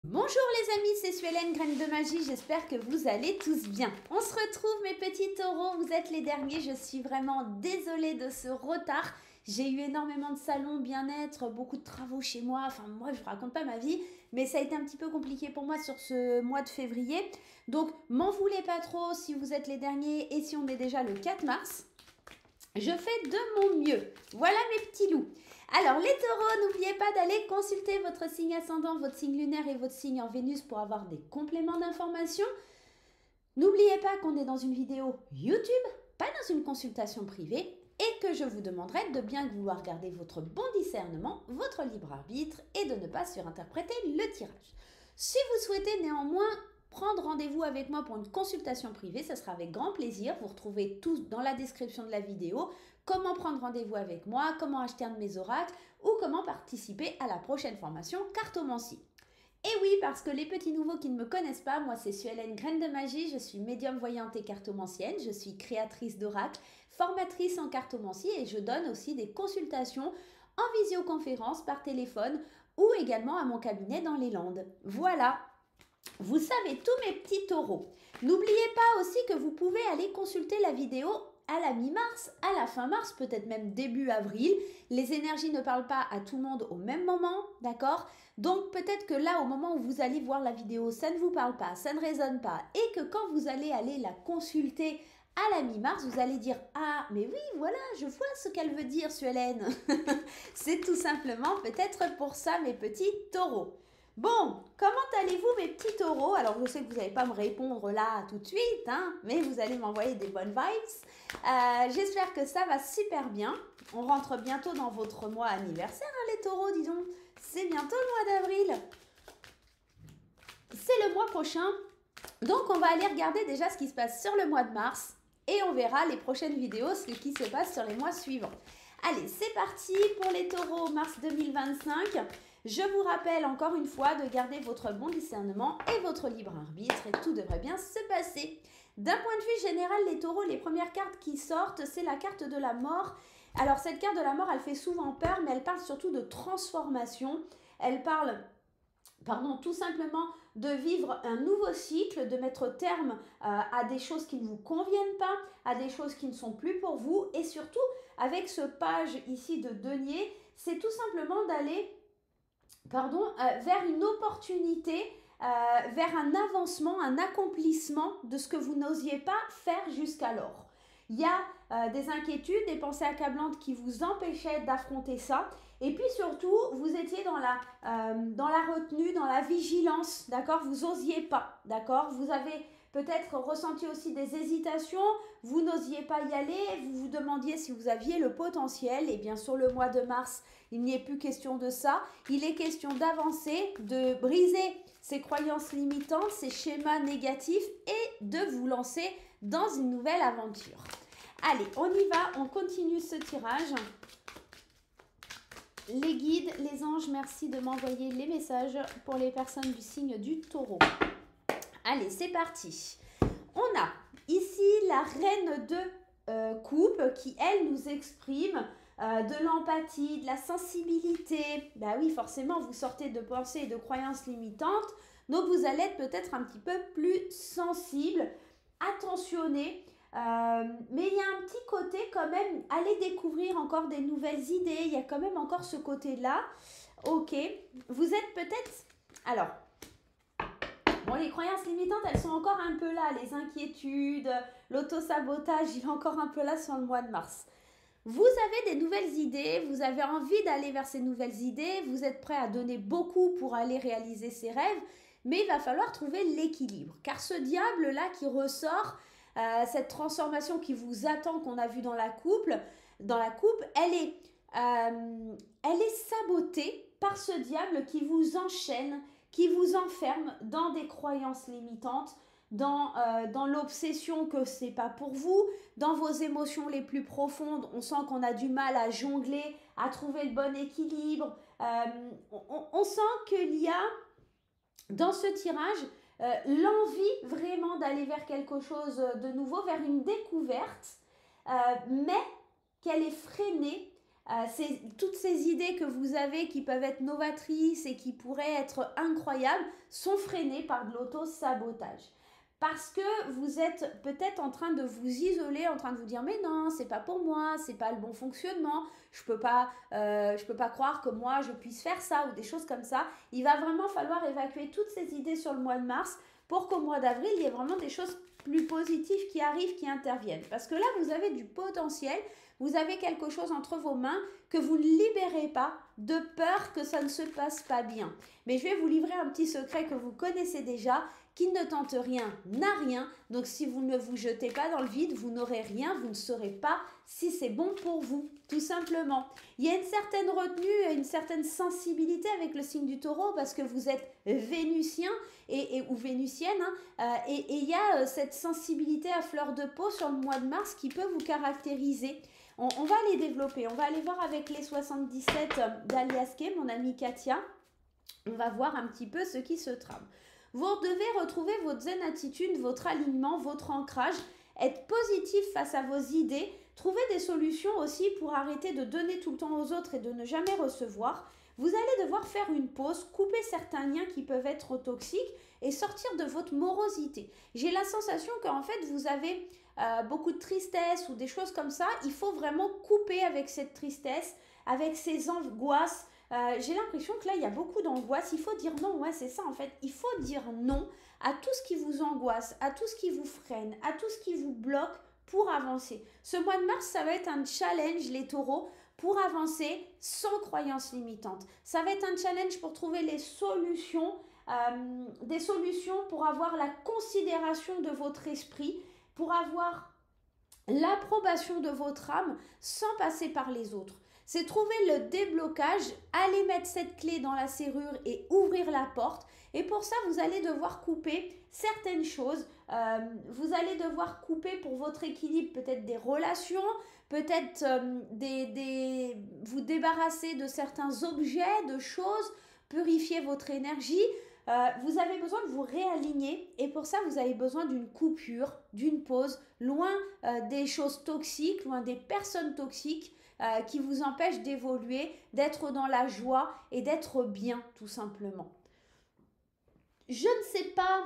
Bonjour les amis, c'est Suelen, Graine de Magie, j'espère que vous allez tous bien. On se retrouve mes petits taureaux, vous êtes les derniers, je suis vraiment désolée de ce retard. J'ai eu énormément de salons, bien-être, beaucoup de travaux chez moi, enfin moi je vous raconte pas ma vie, mais ça a été un petit peu compliqué pour moi sur ce mois de février. Donc m'en voulez pas trop si vous êtes les derniers et si on est déjà le 4 mars. Je fais de mon mieux. Voilà mes petits loups. Alors les taureaux, n'oubliez pas d'aller consulter votre signe ascendant, votre signe lunaire et votre signe en Vénus pour avoir des compléments d'information. N'oubliez pas qu'on est dans une vidéo YouTube, pas dans une consultation privée, et que je vous demanderai de bien vouloir garder votre bon discernement, votre libre arbitre et de ne pas surinterpréter le tirage. Si vous souhaitez néanmoins prendre rendez-vous avec moi pour une consultation privée, ce sera avec grand plaisir. Vous retrouvez tout dans la description de la vidéo, comment prendre rendez-vous avec moi, comment acheter un de mes oracles ou comment participer à la prochaine formation cartomancie. Et oui, parce que les petits nouveaux qui ne me connaissent pas, moi c'est Suelen, Graine de Magie, je suis médium voyante et cartomancienne, je suis créatrice d'oracles, formatrice en cartomancie et je donne aussi des consultations en visioconférence par téléphone ou également à mon cabinet dans les Landes. Voilà, vous savez tous mes petits taureaux. N'oubliez pas aussi que vous pouvez aller consulter la vidéo à la mi-mars, à la fin mars, peut-être même début avril. Les énergies ne parlent pas à tout le monde au même moment, d'accord? Donc peut-être que là, au moment où vous allez voir la vidéo, ça ne vous parle pas, ça ne résonne pas, et que quand vous allez aller la consulter à la mi-mars, vous allez dire « Ah, mais oui, voilà, je vois ce qu'elle veut dire, Suelen !» C'est tout simplement peut-être pour ça, mes petits taureaux. Bon, comment allez-vous mes petits taureaux? Alors je sais que vous n'allez pas me répondre là tout de suite, hein, mais vous allez m'envoyer des bonnes vibes. J'espère que ça va super bien. On rentre bientôt dans votre mois anniversaire, hein, les taureaux, disons. C'est bientôt le mois d'avril. C'est le mois prochain. Donc on va aller regarder déjà ce qui se passe sur le mois de mars. Et on verra les prochaines vidéos, ce qui se passe sur les mois suivants. Allez, c'est parti pour les taureaux mars 2025. Je vous rappelle encore une fois de garder votre bon discernement et votre libre arbitre et tout devrait bien se passer. D'un point de vue général, les taureaux, les premières cartes qui sortent, c'est la carte de la mort. Alors cette carte de la mort, elle fait souvent peur, mais elle parle surtout de transformation. Elle parle, pardon, tout simplement de vivre un nouveau cycle, de mettre terme à des choses qui ne vous conviennent pas, à des choses qui ne sont plus pour vous. Et surtout, avec ce page ici de denier, c'est tout simplement d'aller vers une opportunité, vers un avancement, un accomplissement de ce que vous n'osiez pas faire jusqu'alors. Il y a des inquiétudes, des pensées accablantes qui vous empêchaient d'affronter ça. Et puis surtout, vous étiez dans la retenue, dans la vigilance, d'accord? Vous n'osiez pas, d'accord? Vous avez peut-être ressenti aussi des hésitations, vous n'osiez pas y aller, vous vous demandiez si vous aviez le potentiel. Et bien sur le mois de mars, il n'y est plus question de ça. Il est question d'avancer, de briser ces croyances limitantes, ces schémas négatifs et de vous lancer dans une nouvelle aventure. Allez, on y va, on continue ce tirage. Les guides, les anges, merci de m'envoyer les messages pour les personnes du signe du taureau. Allez, c'est parti. On a ici la reine de coupe qui, elle, nous exprime de l'empathie, de la sensibilité. Bah oui, forcément, vous sortez de pensées et de croyances limitantes, donc vous allez être peut-être un petit peu plus sensible, attentionné. Mais il y a un petit côté quand même, allez découvrir encore des nouvelles idées, il y a quand même encore ce côté-là. Ok, vous êtes peut-être... Alors, bon, les croyances limitantes, elles sont encore un peu là, les inquiétudes, l'autosabotage, il est encore un peu là sur le mois de mars. Vous avez des nouvelles idées, vous avez envie d'aller vers ces nouvelles idées, vous êtes prêt à donner beaucoup pour aller réaliser ces rêves, mais il va falloir trouver l'équilibre. Car ce diable-là qui ressort, cette transformation qui vous attend, qu'on a vue dans la coupe, elle est sabotée par ce diable qui vous enchaîne, qui vous enferme dans des croyances limitantes, dans l'obsession que c'est pas pour vous, dans vos émotions les plus profondes. On sent qu'on a du mal à jongler, à trouver le bon équilibre. On sent qu'il y a dans ce tirage l'envie vraiment d'aller vers quelque chose de nouveau, vers une découverte, mais qu'elle est freinée toutes ces idées que vous avez qui peuvent être novatrices et qui pourraient être incroyables sont freinées par de l'auto-sabotage. Parce que vous êtes peut-être en train de vous isoler, en train de vous dire mais non, c'est pas pour moi, c'est pas le bon fonctionnement, je peux pas croire que moi je puisse faire ça ou des choses comme ça. Il va vraiment falloir évacuer toutes ces idées sur le mois de mars pour qu'au mois d'avril il y ait vraiment des choses plus positives qui arrivent, qui interviennent. Parce que là vous avez du potentiel, vous avez quelque chose entre vos mains que vous ne libérez pas de peur que ça ne se passe pas bien. Mais je vais vous livrer un petit secret que vous connaissez déjà. Qui ne tente rien n'a rien. Donc si vous ne vous jetez pas dans le vide, vous n'aurez rien, vous ne saurez pas si c'est bon pour vous, tout simplement. Il y a une certaine retenue, une certaine sensibilité avec le signe du taureau parce que vous êtes vénusien ou vénusienne. Et il y a cette sensibilité à fleur de peau sur le mois de mars qui peut vous caractériser. On va les développer. On va aller voir avec les 77 d'Alias Kay, mon amie Katia. On va voir un petit peu ce qui se trame. Vous devez retrouver votre zen attitude, votre alignement, votre ancrage, être positif face à vos idées, trouver des solutions aussi pour arrêter de donner tout le temps aux autres et de ne jamais recevoir. Vous allez devoir faire une pause, couper certains liens qui peuvent être toxiques et sortir de votre morosité. J'ai la sensation qu'en fait vous avez beaucoup de tristesse ou des choses comme ça. Il faut vraiment couper avec cette tristesse, avec ces angoisses. J'ai l'impression que là, il y a beaucoup d'angoisse. Il faut dire non, ouais, c'est ça en fait. Il faut dire non à tout ce qui vous angoisse, à tout ce qui vous freine, à tout ce qui vous bloque pour avancer. Ce mois de mars, ça va être un challenge, les taureaux, pour avancer sans croyances limitantes. Ça va être un challenge pour trouver les solutions, des solutions pour avoir la considération de votre esprit, pour avoir l'approbation de votre âme sans passer par les autres. C'est trouver le déblocage, aller mettre cette clé dans la serrure et ouvrir la porte. Et pour ça, vous allez devoir couper certaines choses. Vous allez devoir couper pour votre équilibre peut-être des relations, peut-être vous débarrasser de certains objets, de choses, purifier votre énergie. Vous avez besoin de vous réaligner et pour ça, vous avez besoin d'une coupure, d'une pause, loin des choses toxiques, loin des personnes toxiques. Qui vous empêche d'évoluer, d'être dans la joie et d'être bien, tout simplement. Je ne sais pas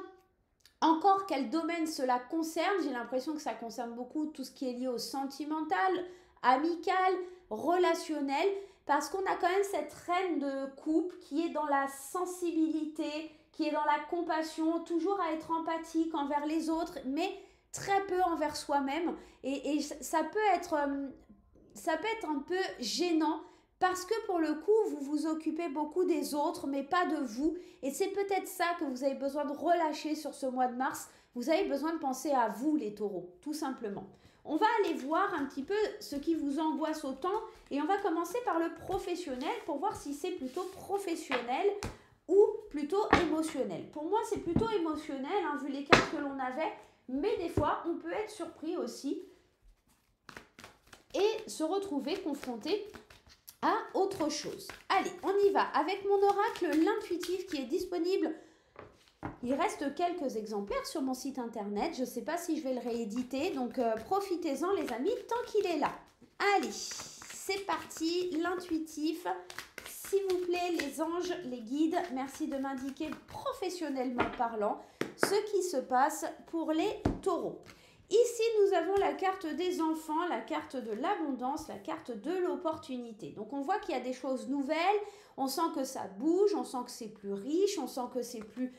encore quel domaine cela concerne. J'ai l'impression que ça concerne beaucoup tout ce qui est lié au sentimental, amical, relationnel, parce qu'on a quand même cette reine de couple qui est dans la sensibilité, qui est dans la compassion, toujours à être empathique envers les autres, mais très peu envers soi-même. Et ça peut être un peu gênant parce que pour le coup, vous vous occupez beaucoup des autres, mais pas de vous. Et c'est peut-être ça que vous avez besoin de relâcher sur ce mois de mars. Vous avez besoin de penser à vous, les taureaux, tout simplement. On va aller voir un petit peu ce qui vous angoisse autant. Et on va commencer par le professionnel pour voir si c'est plutôt professionnel ou plutôt émotionnel. Pour moi, c'est plutôt émotionnel, hein, vu les cartes que l'on avait. Mais des fois, on peut être surpris aussi et se retrouver confronté à autre chose. Allez, on y va avec mon oracle, l'intuitif qui est disponible. Il reste quelques exemplaires sur mon site internet. Je ne sais pas si je vais le rééditer, donc profitez-en les amis tant qu'il est là. Allez, c'est parti, l'intuitif. S'il vous plaît, les anges, les guides, merci de m'indiquer professionnellement parlant ce qui se passe pour les taureaux. Ici, nous avons la carte des enfants, la carte de l'abondance, la carte de l'opportunité. Donc, on voit qu'il y a des choses nouvelles, on sent que ça bouge, on sent que c'est plus riche, on sent que c'est plus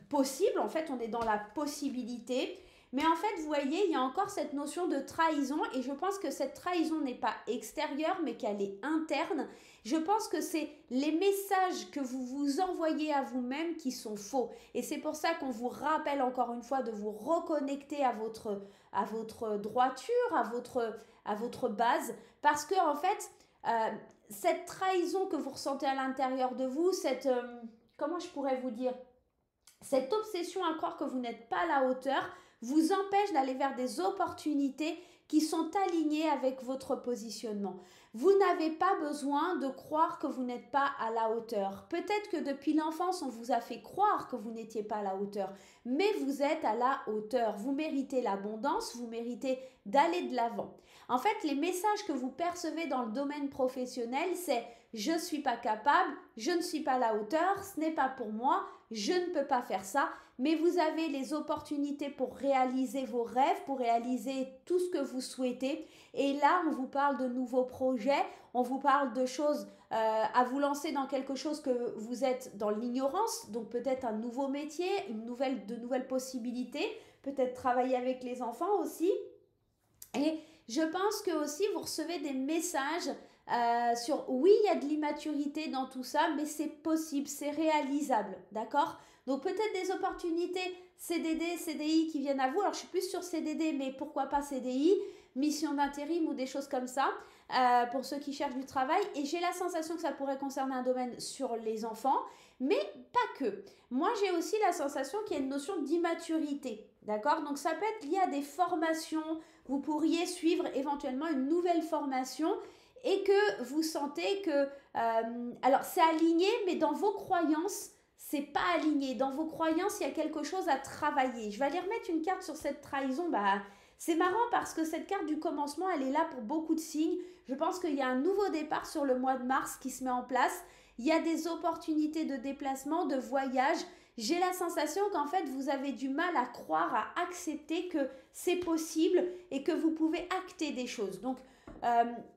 possible. En fait, on est dans la possibilité. Mais en fait, vous voyez, il y a encore cette notion de trahison et je pense que cette trahison n'est pas extérieure, mais qu'elle est interne. Je pense que c'est les messages que vous vous envoyez à vous-même qui sont faux. Et c'est pour ça qu'on vous rappelle encore une fois de vous reconnecter à votre droiture, à votre base. Parce que en fait, cette trahison que vous ressentez à l'intérieur de vous, comment je pourrais vous dire, cette obsession à croire que vous n'êtes pas à la hauteur, vous empêche d'aller vers des opportunités qui sont alignés avec votre positionnement. Vous n'avez pas besoin de croire que vous n'êtes pas à la hauteur. Peut-être que depuis l'enfance, on vous a fait croire que vous n'étiez pas à la hauteur, mais vous êtes à la hauteur. Vous méritez l'abondance, vous méritez d'aller de l'avant. En fait, les messages que vous percevez dans le domaine professionnel, c'est « je ne suis pas capable, je ne suis pas à la hauteur, ce n'est pas pour moi, je ne peux pas faire ça ». Mais vous avez les opportunités pour réaliser vos rêves, pour réaliser tout ce que vous souhaitez. Et là, on vous parle de nouveaux projets, on vous parle de choses à vous lancer dans quelque chose que vous êtes dans l'ignorance, donc peut-être un nouveau métier, de nouvelles possibilités, peut-être travailler avec les enfants aussi. Et je pense que aussi vous recevez des messages sur oui, il y a de l'immaturité dans tout ça, mais c'est possible, c'est réalisable, d'accord? Donc peut-être des opportunités CDD, CDI qui viennent à vous. Alors je suis plus sur CDD, mais pourquoi pas CDI, mission d'intérim ou des choses comme ça pour ceux qui cherchent du travail. Et j'ai la sensation que ça pourrait concerner un domaine sur les enfants, mais pas que. Moi j'ai aussi la sensation qu'il y a une notion d'immaturité, d'accord? Donc ça peut être lié à des formations. Vous pourriez suivre éventuellement une nouvelle formation et que vous sentez que, alors c'est aligné, mais dans vos croyances, c'est pas aligné. Dans vos croyances, il y a quelque chose à travailler. Je vais aller remettre une carte sur cette trahison. C'est marrant parce que cette carte du commencement, elle est là pour beaucoup de signes. Je pense qu'il y a un nouveau départ sur le mois de mars qui se met en place. Il y a des opportunités de déplacement, de voyage. J'ai la sensation qu'en fait, vous avez du mal à croire, à accepter que c'est possible et que vous pouvez acter des choses. Donc,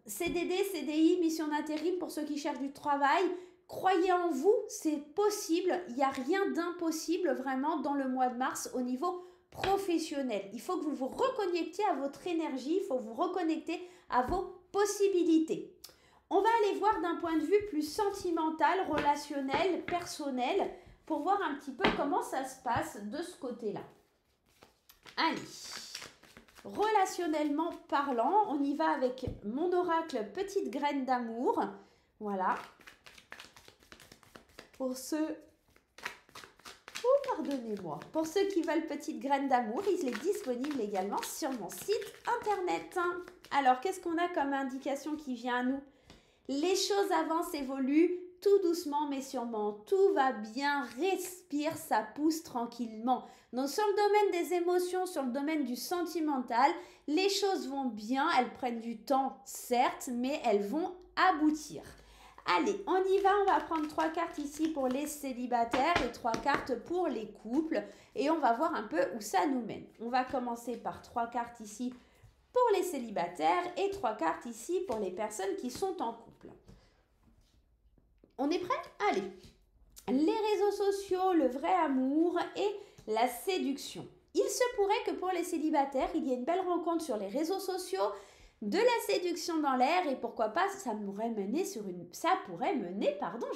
CDD, CDI, mission d'intérim pour ceux qui cherchent du travail. Croyez en vous, c'est possible. Il n'y a rien d'impossible vraiment dans le mois de mars au niveau professionnel. Il faut que vous vous reconnectiez à votre énergie, il faut vous reconnecter à vos possibilités. On va aller voir d'un point de vue plus sentimental, relationnel, personnel, pour voir un petit peu comment ça se passe de ce côté-là. Allez, relationnellement parlant, on y va avec mon oracle Petite Graine d'Amour. Voilà. Pour ceux... Oh, pardonnez-moi. Pour ceux qui veulent Petite Graine d'Amour, il est disponible également sur mon site internet. Alors, qu'est-ce qu'on a comme indication qui vient à nous? Les choses avancent, évoluent, tout doucement mais sûrement. Tout va bien, respire, ça pousse tranquillement. Donc, sur le domaine des émotions, sur le domaine du sentimental, les choses vont bien, elles prennent du temps, certes, mais elles vont aboutir. Allez, on y va, on va prendre 3 cartes ici pour les célibataires et 3 cartes pour les couples. Et on va voir un peu où ça nous mène. On va commencer par 3 cartes ici pour les célibataires et 3 cartes ici pour les personnes qui sont en couple. On est prêt? Allez. Les réseaux sociaux, le vrai amour et la séduction. Il se pourrait que pour les célibataires, il y ait une belle rencontre sur les réseaux sociaux, de la séduction dans l'air et pourquoi pas, ça pourrait mener, je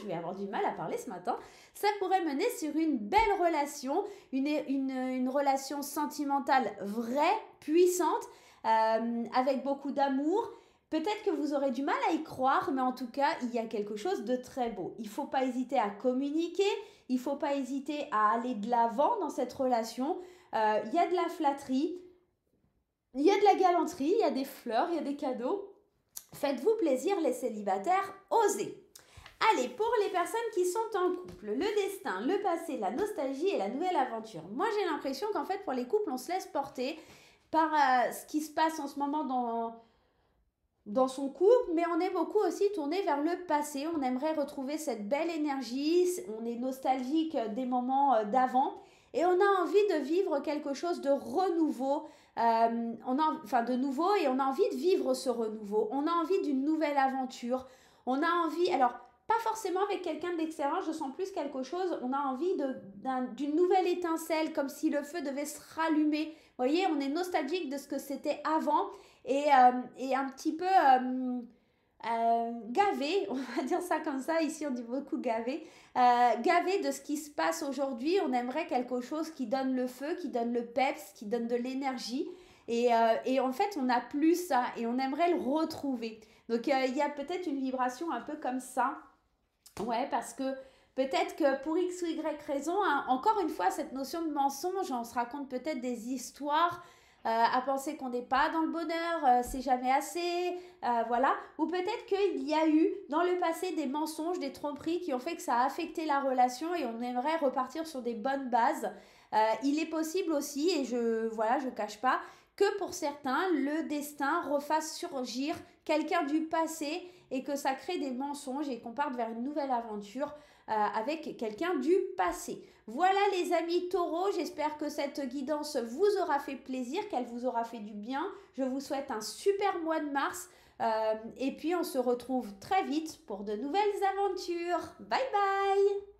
vais avoir du mal à parler ce matin, ça pourrait mener sur une belle relation, une relation sentimentale vraie, puissante, avec beaucoup d'amour. Peut-être que vous aurez du mal à y croire, mais en tout cas, il y a quelque chose de très beau. Il ne faut pas hésiter à communiquer, il ne faut pas hésiter à aller de l'avant dans cette relation. Il y a de la flatterie, il y a de la galanterie, il y a des fleurs, il y a des cadeaux. Faites-vous plaisir les célibataires, osez. Allez, pour les personnes qui sont en couple, le destin, le passé, la nostalgie et la nouvelle aventure. Moi, j'ai l'impression qu'en fait, pour les couples, on se laisse porter par ce qui se passe en ce moment dans son couple, mais on est beaucoup aussi tourné vers le passé. On aimerait retrouver cette belle énergie, on est nostalgique des moments d'avant et on a envie de vivre quelque chose de renouveau, de nouveau, et on a envie de vivre ce renouveau. On a envie d'une nouvelle aventure. On a envie, alors pas forcément avec quelqu'un de l'extérieur, je sens plus quelque chose, on a envie d'une nouvelle étincelle, comme si le feu devait se rallumer. Vous voyez, on est nostalgique de ce que c'était avant et un petit peu gavé, on va dire ça comme ça, ici on dit beaucoup gavé, gavé de ce qui se passe aujourd'hui. On aimerait quelque chose qui donne le feu, qui donne le peps, qui donne de l'énergie et en fait on n'a plus ça et on aimerait le retrouver. Donc il y a peut-être une vibration un peu comme ça, ouais, parce que peut-être que pour X ou Y raison, hein, encore une fois, cette notion de mensonge, on se raconte peut-être des histoires à penser qu'on n'est pas dans le bonheur, c'est jamais assez, voilà. Ou peut-être qu'il y a eu dans le passé des mensonges, des tromperies qui ont fait que ça a affecté la relation et on aimerait repartir sur des bonnes bases. Il est possible aussi, et voilà, je cache pas, que pour certains, le destin refasse surgir quelqu'un du passé et que ça crée des mensonges et qu'on parte vers une nouvelle aventure avec quelqu'un du passé. Voilà les amis taureaux, j'espère que cette guidance vous aura fait plaisir, qu'elle vous aura fait du bien. Je vous souhaite un super mois de mars et puis on se retrouve très vite pour de nouvelles aventures. Bye bye!